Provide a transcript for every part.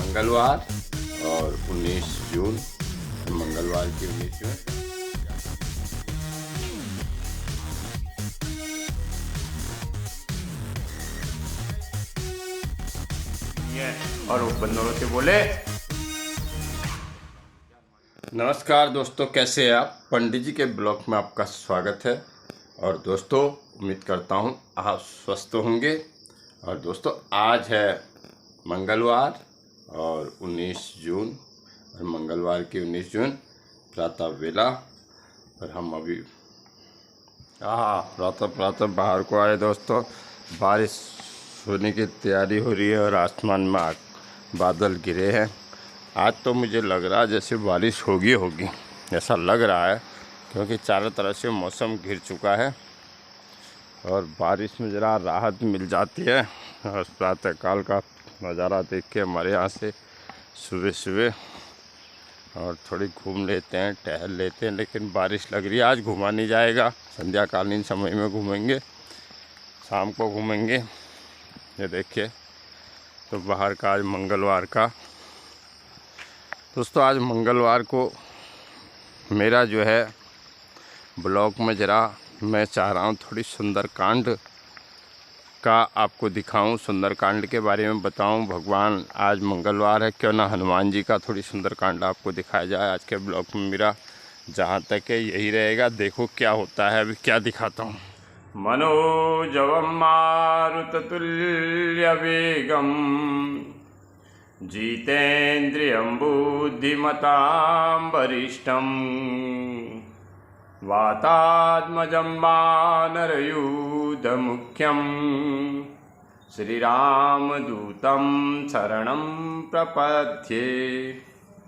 मंगलवार और 19 जून, मंगलवार की 19 जून। और वो बंदरों से बोले, नमस्कार दोस्तों, कैसे हैं आप। पंडित जी के ब्लॉग में आपका स्वागत है। और दोस्तों, उम्मीद करता हूं आप स्वस्थ होंगे। और दोस्तों, आज है मंगलवार और 19 जून, और मंगलवार की 19 जून प्रातः वेला। और हम अभी प्रातः बाहर को आए दोस्तों। बारिश होने की तैयारी हो रही है और आसमान में बादल गिरे हैं। आज तो मुझे लग रहा है जैसे बारिश होगी ऐसा लग रहा है, क्योंकि चारों तरफ से मौसम घिर चुका है और बारिश में ज़रा राहत मिल जाती है। और प्रातःकाल का नज़ारा देख के हमारे यहाँ से सुबह और थोड़ी घूम लेते हैं, टहल लेते हैं। लेकिन बारिश लग रही है, आज घूमा नहीं जाएगा। संध्याकालीन समय में घूमेंगे, शाम को घूमेंगे। ये देखिए, तो बाहर का आज मंगलवार का दोस्तों, आज मंगलवार को मेरा जो है ब्लॉग में ज़रा मैं चाह रहा हूँ थोड़ी सुंदरकांड का आपको दिखाऊं, सुंदरकांड के बारे में बताऊं। भगवान आज मंगलवार है, क्यों ना हनुमान जी का थोड़ी सुंदरकांड आपको दिखाया जाए। आज के ब्लॉग में मेरा जहाँ तक है यही रहेगा। देखो क्या होता है, अभी क्या दिखाता हूँ। मनोजवम मारुततुल्य वेगम जितेन्द्रियं बुद्धिमतां वरिष्ठं वातात्मजं वानरयूथमुख्यं श्रीरामदूतं शरणं प्रपद्ये।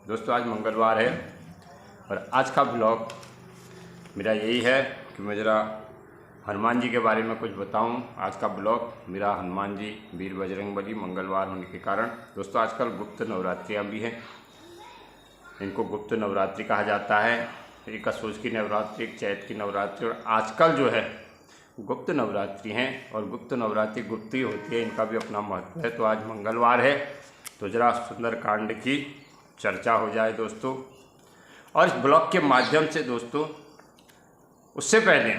दोस्तों, आज मंगलवार है और आज का ब्लॉग मेरा यही है कि मैं ज़रा हनुमान जी के बारे में कुछ बताऊं। आज का ब्लॉग मेरा हनुमान जी वीर बजरंगबली मंगलवार होने के कारण। दोस्तों, आजकल गुप्त नवरात्रियां भी हैं, इनको गुप्त नवरात्रि कहा जाता है। एक असोज की नवरात्रि, एक चैत की नवरात्रि, और आजकल जो है गुप्त नवरात्रि हैं। और गुप्त नवरात्रि गुप्त ही होती है, इनका भी अपना महत्व है। तो आज मंगलवार है तो ज़रा सुंदरकांड की चर्चा हो जाए दोस्तों। और इस ब्लॉग के माध्यम से दोस्तों, उससे पहले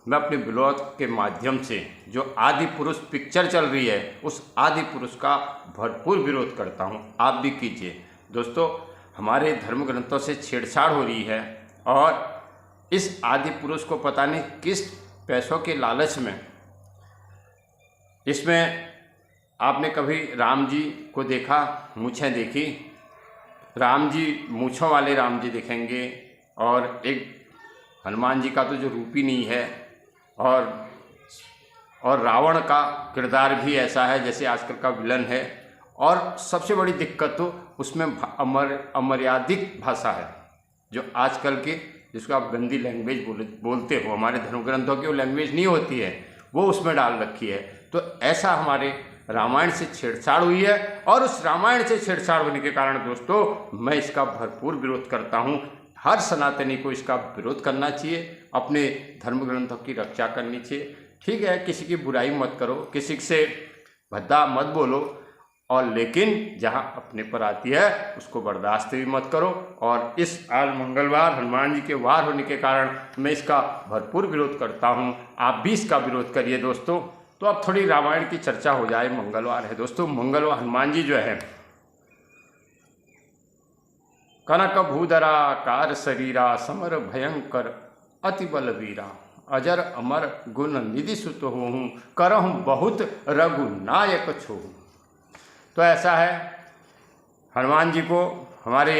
मैं अपने ब्लॉग के माध्यम से जो आदि पुरुष पिक्चर चल रही है, उस आदि पुरुष का भरपूर विरोध करता हूं। आप भी कीजिए दोस्तों। हमारे धर्म ग्रंथों से छेड़छाड़ हो रही है और इस आदि पुरुष को पता नहीं किस पैसों के लालच में, इसमें आपने कभी राम जी को देखा, मूछें देखी? राम जी मूछों वाले राम जी दिखेंगे, और एक हनुमान जी का तो जो रूप ही नहीं है। और रावण का किरदार भी ऐसा है जैसे आजकल का विलन है। और सबसे बड़ी दिक्कत तो उसमें अमर्यादित भाषा है, जो आजकल के, जिसको आप गंदी लैंग्वेज बोलते हो, हमारे धर्म ग्रंथों की वो लैंग्वेज नहीं होती है, वो उसमें डाल रखी है। तो ऐसा हमारे रामायण से छेड़छाड़ हुई है, और उस रामायण से छेड़छाड़ होने के कारण दोस्तों मैं इसका भरपूर विरोध करता हूँ। हर सनातनी को इसका विरोध करना चाहिए, अपने धर्म ग्रंथों की रक्षा करनी चाहिए। ठीक है, किसी की बुराई मत करो, किसी से भद्दा मत बोलो, और लेकिन जहाँ अपने पर आती है उसको बर्दाश्त भी मत करो। और इस आज मंगलवार हनुमान जी के वार होने के कारण मैं इसका भरपूर विरोध करता हूँ। आप भी इसका विरोध करिए दोस्तों। तो अब थोड़ी रामायण की चर्चा हो जाए। मंगलवार है दोस्तों, मंगलवार हनुमान जी जो है कनक भूधरा कार शरीरा समर भयंकर अति बलवीरा अजर अमर गुण निधि सुत होहूँ करहूँ बहुत रघुनायक छोहूँ। तो ऐसा है, हनुमान जी को हमारे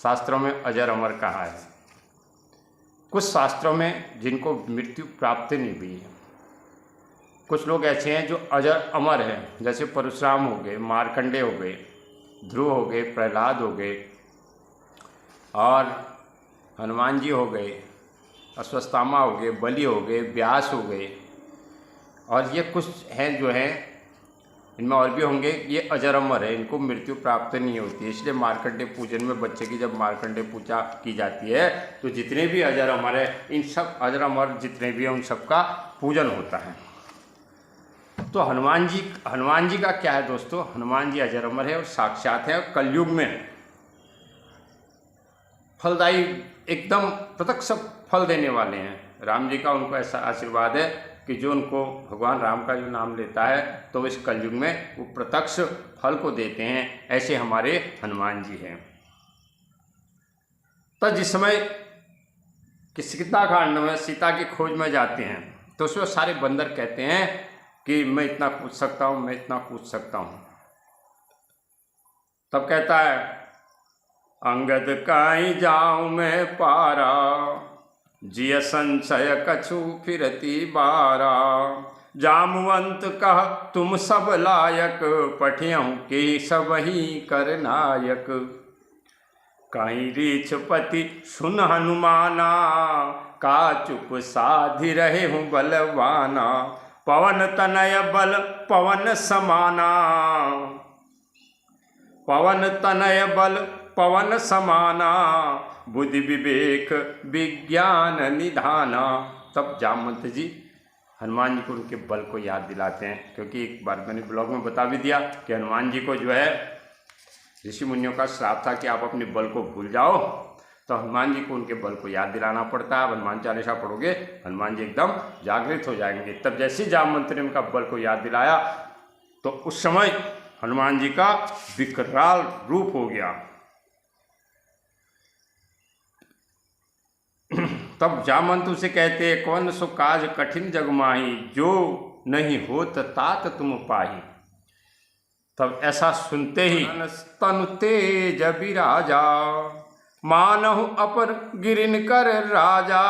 शास्त्रों में अजर अमर कहा है। कुछ शास्त्रों में जिनको मृत्यु प्राप्त नहीं हुई है। कुछ लोग ऐसे हैं जो अजर अमर हैं, जैसे परशुराम हो गए, मार्कंडे हो गए, ध्रुव हो गए, प्रहलाद हो गए, और हनुमान जी हो गए, अश्वत्थामा हो गए, बलि हो गए, व्यास हो गए। और ये कुछ हैं जो हैं, इनमें और भी होंगे, ये अजर अमर है, इनको मृत्यु प्राप्त नहीं होती है। इसलिए मार्कंडे पूजन में बच्चे की जब मार्कंडे पूजा की जाती है तो जितने भी अजर अमर है, इन सब अजर अमर जितने भी हैं उन सब का पूजन होता है। तो हनुमान जी का क्या है दोस्तों, हनुमान जी अजर अमर है और साक्षात है और कलयुग में फलदायी एकदम प्रत्यक्ष फल देने वाले हैं। राम जी का उनको ऐसा आशीर्वाद है कि जो उनको भगवान राम का जो नाम लेता है तो इस कलयुग में वो प्रत्यक्ष फल को देते हैं। ऐसे हमारे हनुमान जी हैं। तो जिस समय कि सीता कांड में सीता की खोज में जाते हैं तो उसमें सारे बंदर कहते हैं कि मैं इतना पूछ सकता हूँ, मैं इतना पूछ सकता हूँ। तब कहता है अंगद काई जाऊं मैं पारा, जिय संशय कछु फिरती बारा। जामवंत कह तुम सब लायक, पठियहु के सब ही कर नायक। कहीं रीछपति सुन हनुमाना, का चुप साधि रहे हूँ बलवाना। पवन तनय बल पवन समाना, पवन तनय बल पवन समाना। बुद्धि विवेक विज्ञान निधाना। तब जामवंत जी हनुमान जी को उनके बल को याद दिलाते हैं, क्योंकि एक बार मैंने ब्लॉग में बता भी दिया कि हनुमान जी को जो है ऋषि मुनियों का श्राप था कि आप अपने बल को भूल जाओ, तो हनुमान जी को उनके बल को याद दिलाना पड़ता है। हनुमान चालीसा पढ़ोगे हनुमान जी एकदम जागृत हो जाएंगे। तब जैसे जामवंत ने उनका बल को याद दिलाया तो उस समय हनुमान जी का विकराल रूप हो गया। तब जामवंत उसे कहते कौन सो काज कठिन जग माही, जो नहीं होत तात तुम पाही। तब ऐसा सुनते ही तनु तेज बिराजा, मानहु अपर गिरिन कर राजा।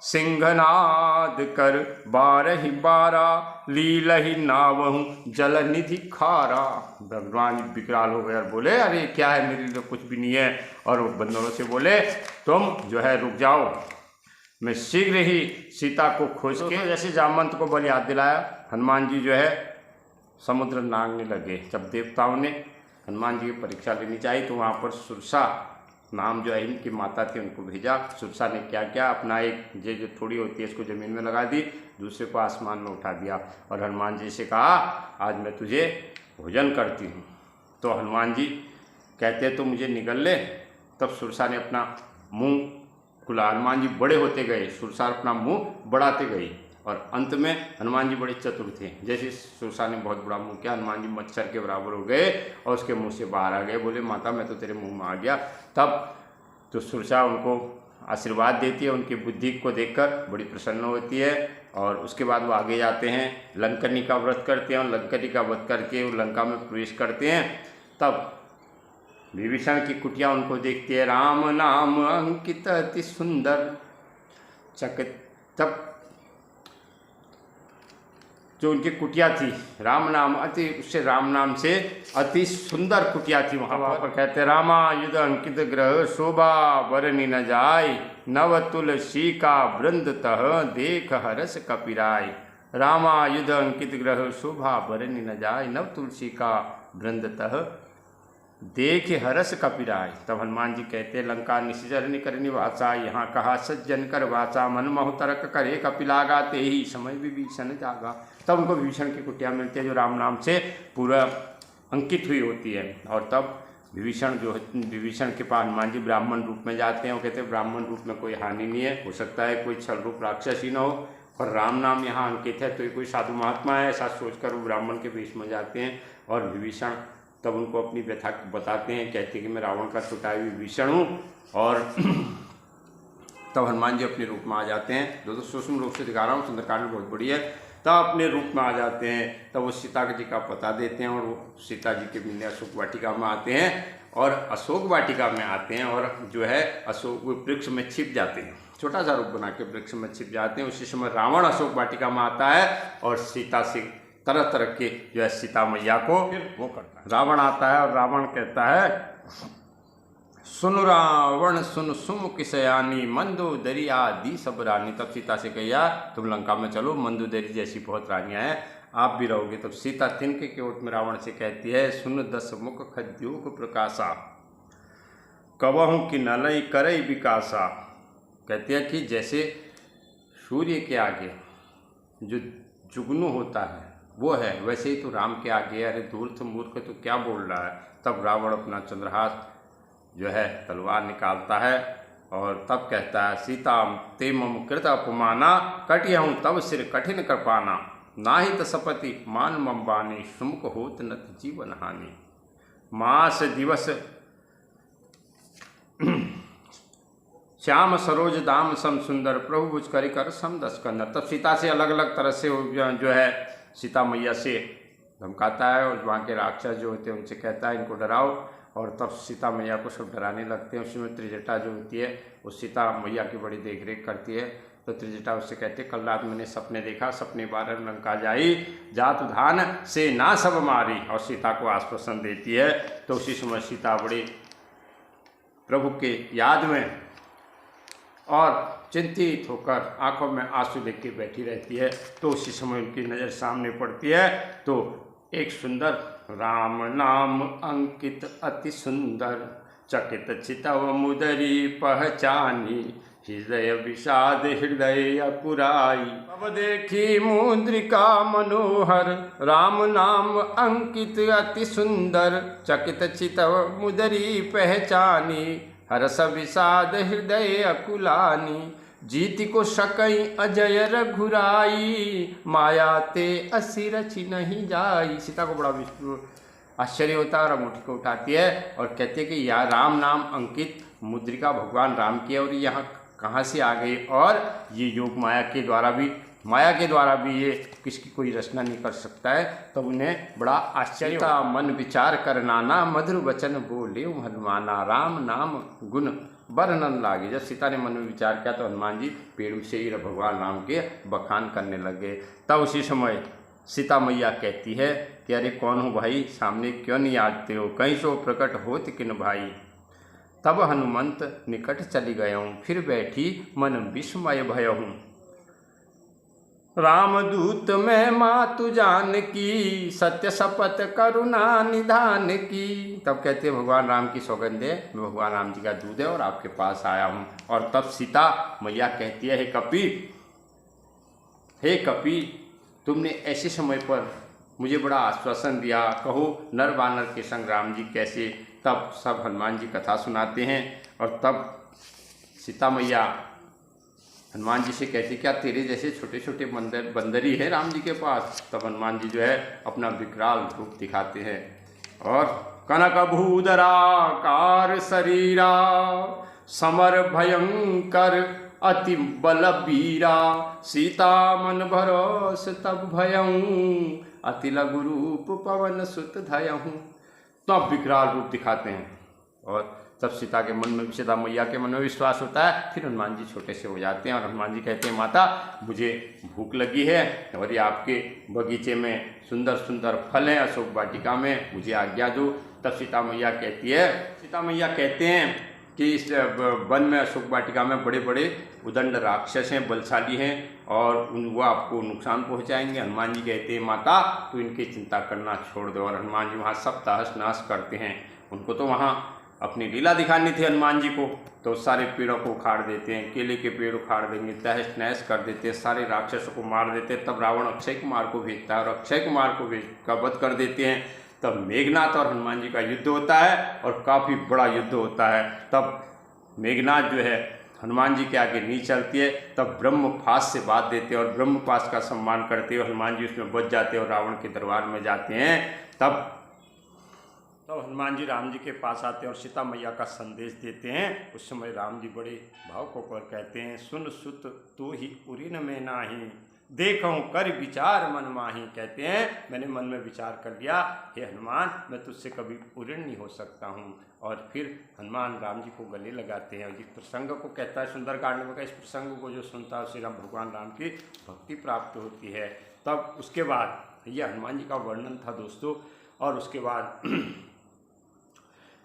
सिंहनाद कर बारहि बारा, लीलहि नावहु जल निधि खारा। भगवान विकराल हो गए और बोले अरे क्या है, मेरे लिए कुछ भी नहीं है। और बंदरों से बोले तुम जो है रुक जाओ, मैं शीघ्र ही सीता को खोज के। जैसे जामवंत को बल याद दिलाया, हनुमान जी जो है समुद्र नांगने लगे। जब देवताओं ने हनुमान जी की परीक्षा लेनी चाहिए तो वहाँ पर सुरसा नाम जो है इनकी माता थी उनको भेजा। सुरसा ने क्या किया, अपना एक जो थोड़ी होती है इसको ज़मीन में लगा दी, दूसरे को आसमान में उठा दिया और हनुमान जी से कहा आज मैं तुझे भोजन करती हूँ। तो हनुमान जी कहते तो मुझे निगल ले। तब सुरसा ने अपना मुँह खुला, हनुमान जी बड़े होते गए, सुरसा अपना मुँह बढ़ाते गई और अंत में हनुमान जी बड़े चतुर थे। जैसे सुरसा ने बहुत बड़ा मुंह किया, हनुमान जी मच्छर के बराबर हो गए और उसके मुंह से बाहर आ गए। बोले माता मैं तो तेरे मुंह में आ गया। तब तो सुरसा उनको आशीर्वाद देती है, उनकी बुद्धि को देखकर बड़ी प्रसन्न होती है। और उसके बाद वो आगे जाते हैं, लंकनी का व्रत करते हैं और लंकनी का व्रत करके वो लंका में प्रवेश करते हैं। तब विभीषण की कुटिया उनको देखती है, राम नाम अंकित अति सुंदर चक। तब जो उनकी कुटिया थी राम नाम अति, उससे राम नाम से अति सुंदर कुटिया थी। वहाँ पर कहते रामा युध अंकित ग्रह, शोभा बरनी न जाय। नव तुलसी का वृंद तह, देख हरस कपिराय। रामा युध अंकित ग्रह, शोभा बरनी न जाय। नव तुलसी का वृंद तह, देख हरस कपिराय। तब हनुमान जी कहते लंका निशिचर कर निवासा, यहाँ कहा सज्जन कर वासा। मन महु तरक करे कपिलागा, ते ही समय विभीषण जागा। तब उनको विभीषण की कुटिया मिलती है जो राम नाम से पूरा अंकित हुई होती है। और तब विभीषण के पास हनुमान जी ब्राह्मण रूप में जाते हैं। वो कहते हैं ब्राह्मण रूप में कोई हानि नहीं है, हो सकता है कोई छल रूप राक्षस ही न हो, और राम नाम यहाँ अंकित है तो ये कोई साधु महात्मा है, ऐसा सोचकर वो ब्राह्मण के वेश में जाते हैं। और विभीषण तब उनको अपनी व्यथा बताते हैं, कहते हैं कि मैं रावण का छुटा विभीषण हूँ। और तब हनुमान जी अपने रूप में आ जाते हैं। दोस्तों सूक्ष्म रूप से दिखा रहा हूँ, सुंदरकांड बहुत बड़ी है। तब अपने रूप में आ जाते हैं, तब वो सीता जी का पता देते हैं और वो सीता जी के मिलने अशोक वाटिका में आते हैं। और अशोक वाटिका में आते हैं और जो है अशोक वृक्ष में छिप जाते हैं, छोटा सा रूप बना के वृक्ष में छिप जाते हैं। उसी समय रावण अशोक वाटिका में आता है और सीता से तरह तरह के जो है सीता मैया को वो करता है। रावण आता है और रावण कहता है सुन रावण सुन सुमुख सयानी, मंदोदरी आदि सब रानी। तब सीता से कहिया तुम लंका में चलो, मंदोदरी जैसी बहुत रानियां हैं, आप भी रहोगे। तब सीता तिनके के ओट में रावण से कहती है सुन दस मुख खद्योक प्रकाशा, कवहूँ कि नलई करई विकासा। कहती है कि जैसे सूर्य के आगे जो जुगनू होता है वो है। वैसे ही तो राम के आगे अरे धूर्त मूर्ख तो क्या बोल रहा है। तब रावण अपना चंद्रहास जो है तलवार निकालता है और तब कहता है सीता ते मम कृत अपमाना कटियहूँ तब सिर कठिन कृपाना नाहि तसपति मान मम बानी सुमुख होत नत जीवन हानि। मास दिवस श्याम सरोज दाम सम सुंदर प्रभु भुज करि कर सम दस कंदर। तब सीता से अलग अलग तरह से जो है सीता मैया से धमकाता है और वहाँ के राक्षस जो होते हैं उनसे कहता है इनको डराओ। और तब सीता मैया को सब डराने लगते हैं। उसमें त्रिजटा जो होती है वो सीता मैया की बड़ी देखरेख करती है। तो त्रिजटा उससे कहते कल रात मैंने सपने देखा, सपने 12 लंका जाई जात धान से ना सब मारी, और सीता को आश्वासन देती है। तो उसी समय सीता बड़ी प्रभु के याद में और चिंतित होकर आंखों में आंसू लेके बैठी रहती है। तो उसी समय उनकी नज़र सामने पड़ती है तो एक सुंदर राम नाम अंकित अति सुंदर चकित चितव मुदरी पहचानी हृदय विषाद हृदय अपुराई। अब देखी मुद्रिका मनोहर राम नाम अंकित अति सुंदर चकित चितव मुदरी पहचानी हरस विषाद हृदय अकुलानी। जीति को सकई अजय रघुराई माया ते असी रचि नहीं जाई। सीता को बड़ा आश्चर्य होता है और अंगूठी को उठाती है और कहती है कि यह राम नाम अंकित मुद्रिका भगवान राम की है और यहाँ कहाँ से आ गई, और ये योग माया के द्वारा भी ये किसकी कोई रचना नहीं कर सकता है। तो उन्हें बड़ा आश्चर्य होता। मन विचार कर नाना मधुर वचन बोले हनुमाना राम नाम गुण वर्णन लागे। जब सीता ने मन में विचार किया तो हनुमान जी पेड़ से ही भगवान राम के बखान करने लगे। तब उसी समय सीता मैया कहती है कि अरे कौन हो भाई, सामने क्यों नहीं आते हो, कहीं सो प्रकट होत किन भाई। तब हनुमंत निकट चली गयऊँ फिर बैठी मन विस्मय भयहूँ। रामदूत मैं मातु जान की सत्य शपथ करुणा निधान की। तब कहते हैं भगवान राम की सौगंध है, मैं भगवान राम जी का दूध है और आपके पास आया हूँ। और तब सीता मैया कहती है हे कपि तुमने ऐसे समय पर मुझे बड़ा आश्वासन दिया, कहो नर वानर के संग राम जी कैसे। तब सब हनुमान जी कथा सुनाते हैं और तब सीता मैया हनुमान जी से कहती क्या तेरे जैसे छोटे छोटे बंदरी है राम जी के पास। तब हनुमान जी जो है अपना विकराल रूप दिखाते हैं और कनक भूधराकार शरीरा समर भयंकर अति बलबीरा सीता मन भरोस तब भयऊँ अति लघु रूप पवन सुत धयऊँ। तो अब विकराल रूप दिखाते हैं और तब सीता मैया के मन में विश्वास होता है। फिर हनुमान जी छोटे से हो जाते हैं और हनुमान जी कहते हैं माता मुझे भूख लगी है और ये आपके बगीचे में सुंदर सुंदर फल हैं अशोक वाटिका में, मुझे आज्ञा दो। तब सीता मैया कहते हैं कि इस वन में अशोक वाटिका में बड़े बड़े उदंड राक्षस हैं, बलशाली हैं और वो आपको नुकसान पहुंचाएंगे। हनुमान जी कहते हैं माता तो इनकी चिंता करना छोड़ दो। और हनुमान जी वहाँ सब तहस नहस करते हैं। उनको तो वहाँ अपनी लीला दिखानी थी हनुमान जी को, तो सारे पेड़ों को उखाड़ देते हैं, केले के पेड़ उखाड़ देंगे, तहस नहस कर देते हैं, सारे राक्षसों को मार देते हैं। तब रावण अक्षय कुमार को भेजता है और अक्षय कुमार का वध कर देते हैं। तब मेघनाथ और हनुमान जी का युद्ध होता है और काफ़ी बड़ा युद्ध होता है। तब मेघनाथ जो है हनुमान जी के आगे नहीं चलती है। तब ब्रह्मपाश से बात देते हैं और ब्रह्मपाश का सम्मान करते हुए हनुमान जी उसमें बच जाते हैं और रावण के दरबार में जाते हैं। तब हनुमान जी राम जी के पास आते हैं और सीता मैया का संदेश देते हैं। उस समय राम जी बड़े भाव होकर कहते हैं सुन सुत तू ही उरिन में नाही देखूं कर विचार मन माही। कहते हैं मैंने मन में विचार कर लिया हे हनुमान मैं तुझसे कभी उऋण नहीं हो सकता हूँ। और फिर हनुमान राम जी को गले लगाते हैं और जिस प्रसंग को कहता है सुंदरकांड में, इस प्रसंग को जो सुनता है उसे भगवान राम की भक्ति प्राप्त होती है। तब उसके बाद यह हनुमान जी का वर्णन था दोस्तों। और उसके बाद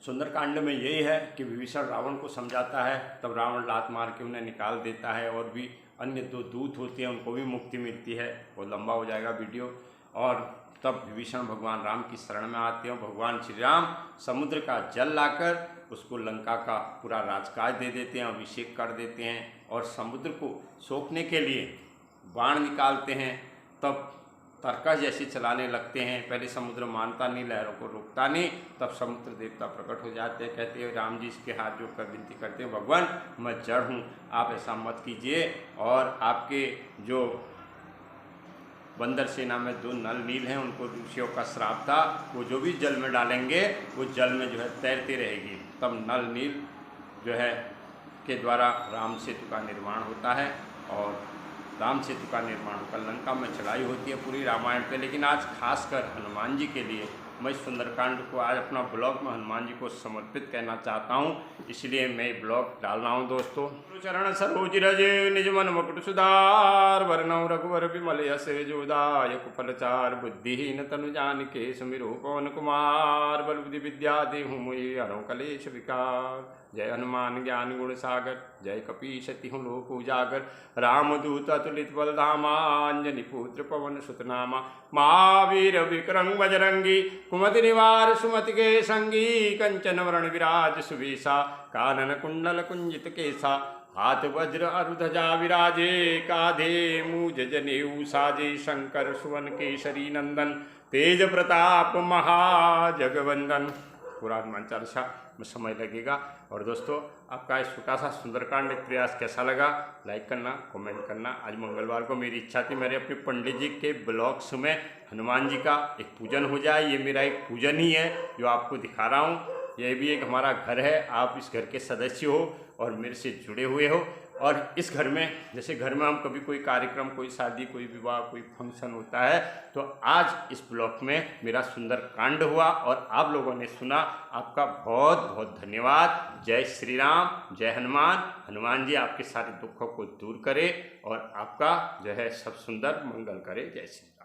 सुंदरकांड में यही है कि विभीषण रावण को समझाता है, तब रावण लात मार के उन्हें निकाल देता है और भी अन्य 2 दूत होते हैं उनको भी मुक्ति मिलती है। वो लंबा हो जाएगा वीडियो। और तब विभीषण भगवान राम की शरण में आते हैं। भगवान श्री राम समुद्र का जल लाकर उसको लंका का पूरा राजकाज दे देते हैं, अभिषेक कर देते हैं और समुद्र को सोखने के लिए बाण निकालते हैं। तब तर्कस जैसे चलाने लगते हैं। पहले समुद्र मानता नहीं, लहरों को रोकता नहीं, तब समुद्र देवता प्रकट हो जाते हैं, कहते हैं राम जी इसके हाथ जो कर विनती करते हैं, भगवान मैं जड़ हूँ, आप ऐसा मत कीजिए। और आपके जो बंदर सेना में 2 नल नील हैं, उनको ऋषियों का श्राप था, वो जो भी जल में डालेंगे वो जल में जो है तैरती रहेगी। तब नल नील जो है के द्वारा राम सेतु का निर्माण होता है और राम सेतु का निर्माण होकर लंका में चढ़ाई होती है पूरी रामायण पे। लेकिन आज खासकर हनुमान जी के लिए मैं सुंदरकांड को आज अपना ब्लॉग में हनुमान जी को समर्पित कहना चाहता हूँ, इसलिए मैं ब्लॉग डाल रहा हूँ दोस्तों। चरण सरोज रज निज मन मुकुट सुधार, वरनौ रघुवर विमल यश जोदायक फलचार, बुद्धिहीन तनु जानिके सुमिरो पवन कुमार, बल बुद्धि विद्या देहु मोहि हरौ कलेश विकार। जय हनुमान ज्ञान गुण सागर, जय कपीश तिहुँ लोक उजागर, रामदूत अतुलित बल धामा, अंजनी पुत्र पवन सुत नामा, महावीर विक्रम बजरंगी, कुमति निवार सुमति के संगी, कंचन वरण विराज सुवेशा, कानन कुंडल कुंजित केसा, हाथ वज्र अरुध्वजा विराजे, काधे मूज जनेऊ साजे, शंकर सुवन केसरी नंदन, तेज प्रताप महाजगवंदन। पूरा हनुमान चालीसा में समय लगेगा। और दोस्तों आपका इस छोटा सा सुंदरकांड प्रयास कैसा लगा, लाइक करना, कमेंट करना। आज मंगलवार को मेरी इच्छा थी मेरे अपने पंडित जी के ब्लॉग्स में हनुमान जी का एक पूजन हो जाए। ये मेरा एक पूजन ही है जो आपको दिखा रहा हूँ। यह भी एक हमारा घर है, आप इस घर के सदस्य हो और मेरे से जुड़े हुए हो। और इस घर में जैसे घर में हम कभी कोई कार्यक्रम, कोई शादी, कोई विवाह, कोई फंक्शन होता है, तो आज इस ब्लॉग में मेरा सुंदर कांड हुआ और आप लोगों ने सुना। आपका बहुत बहुत धन्यवाद। जय श्री राम, जय हनुमान। हनुमान जी आपके सारे दुखों को दूर करे और आपका जो है सब सुंदर मंगल करे। जय श्री